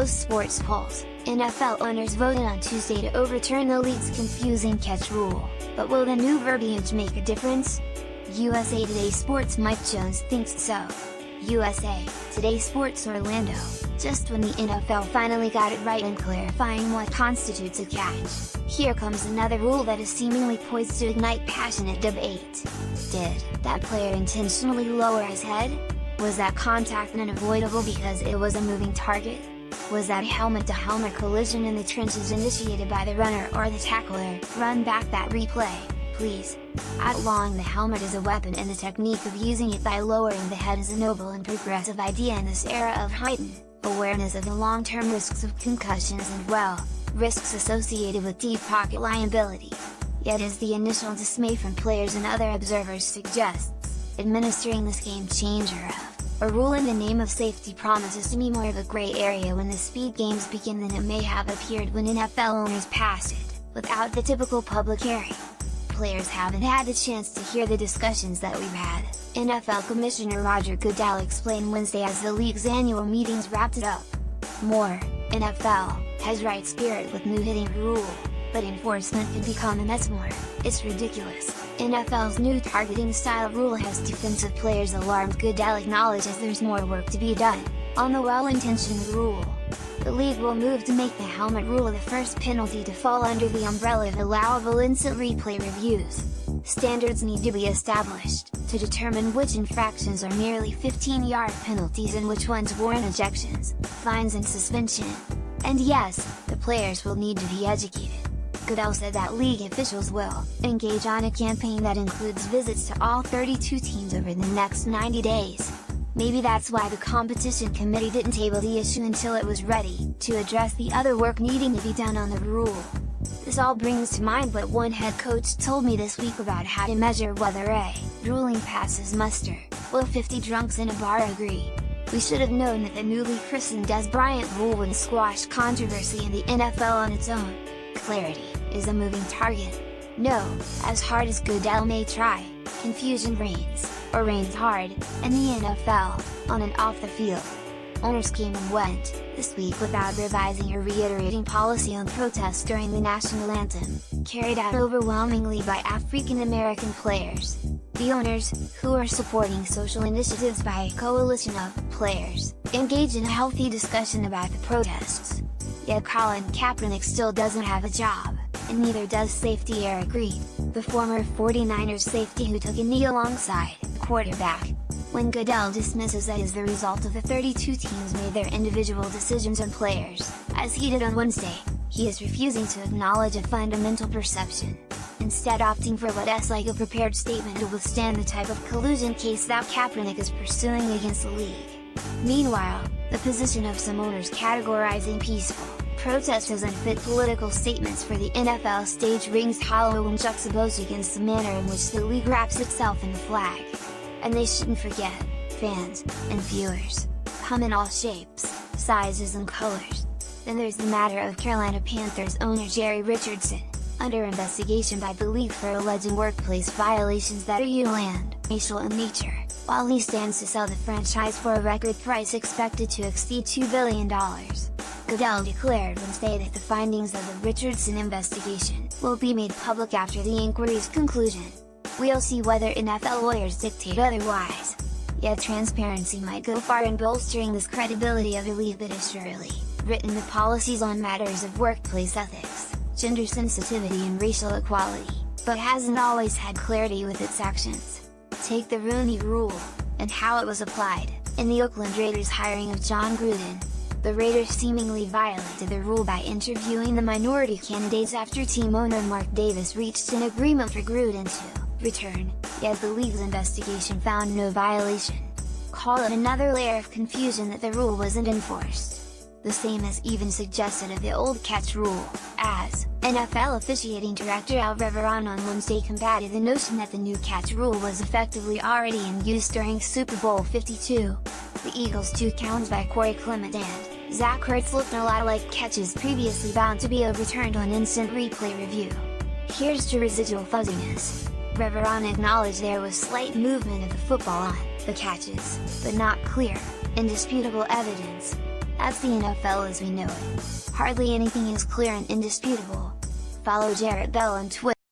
most sports polls, NFL owners voted on Tuesday to overturn the league's confusing catch rule, but will the new verbiage make a difference? USA Today Sports' Mike Jones thinks so. USA Today Sports Orlando, just when the NFL finally got it right in clarifying what constitutes a catch, here comes another rule that is seemingly poised to ignite passionate debate. Did that player intentionally lower his head? Was that contact unavoidable because it was a moving target? Was that helmet-to-helmet collision in the trenches initiated by the runner or the tackler? Run back that replay, please. Outlawing the helmet is a weapon, and the technique of using it by lowering the head is a noble and progressive idea in this era of heightened awareness of the long-term risks of concussions and, well, risks associated with deep pocket liability. Yet, as the initial dismay from players and other observers suggests, administering this game-changer of a rule in the name of safety promises to be more of a gray area when the speed games begin than it may have appeared when NFL owners passed it, without the typical public hearing. Players haven't had the chance to hear the discussions that we've had, NFL Commissioner Roger Goodell explained Wednesday as the league's annual meetings wrapped it up. More, NFL has right spirit with new hitting rule, but enforcement could become a mess. More, it's ridiculous. NFL's new targeting style rule has defensive players alarmed. Goodell acknowledges there's more work to be done on the well-intentioned rule. The league will move to make the helmet rule the first penalty to fall under the umbrella of allowable instant replay reviews. Standards need to be established to determine which infractions are merely 15-yard penalties and which ones warrant ejections, fines and suspension. And yes, the players will need to be educated. Goodell said that league officials will engage on a campaign that includes visits to all 32 teams over the next 90 days. Maybe that's why the competition committee didn't table the issue until it was ready to address the other work needing to be done on the rule. This all brings to mind what one head coach told me this week about how to measure whether a ruling passes muster. Will 50 drunks in a bar agree? We should have known that the newly christened Des Bryant rule would squash controversy in the NFL on its own. Clarity is a moving target. No, as hard as Goodell may try, confusion reigns hard, in the NFL, on and off the field. Owners came and went, this week without revising or reiterating policy on protests during the national anthem, carried out overwhelmingly by African American players. The owners, who are supporting social initiatives by a coalition of players, engage in a healthy discussion about the protests. Yet Colin Kaepernick still doesn't have a job, and neither does safety Eric Reid, the former 49ers safety who took a knee alongside the quarterback. When Goodell dismisses that as the result of the 32 teams made their individual decisions on players, as he did on Wednesday, he is refusing to acknowledge a fundamental perception, instead opting for what's like a prepared statement to withstand the type of collusion case that Kaepernick is pursuing against the league. Meanwhile, the position of some owners categorizing peaceful protest as unfit political statements for the NFL stage rings hollow when juxtaposed against the manner in which the league wraps itself in the flag. And they shouldn't forget, fans and viewers come in all shapes, sizes and colors. Then there's the matter of Carolina Panthers owner Jerry Richardson, under investigation by the league for alleged workplace violations that are unilateral, racial in nature, while he stands to sell the franchise for a record price expected to exceed $2 billion. Goodell declared Wednesday that the findings of the Richardson investigation will be made public after the inquiry's conclusion. We'll see whether NFL lawyers dictate otherwise. Yet transparency might go far in bolstering this credibility of a league that has surely written the policies on matters of workplace ethics, gender sensitivity and racial equality, but hasn't always had clarity with its actions. Take the Rooney Rule, and how it was applied, in the Oakland Raiders' hiring of John Gruden. The Raiders seemingly violated the rule by interviewing the minority candidates after team owner Mark Davis reached an agreement for Gruden to return, yet the league's investigation found no violation. Call it another layer of confusion that the rule wasn't enforced. The same is even suggested of the old catch rule, as NFL officiating director Al Riveron on Wednesday combated the notion that the new catch rule was effectively already in use during Super Bowl 52. The Eagles' 2 counts by Corey Clement and Zach Ertz looked a lot like catches previously bound to be overturned on instant replay review. Here's to residual fuzziness. Riveron acknowledged there was slight movement of the football on the catches, but not clear, indisputable evidence. That's the NFL as we know it. Hardly anything is clear and indisputable. Follow Jarrett Bell on Twitter.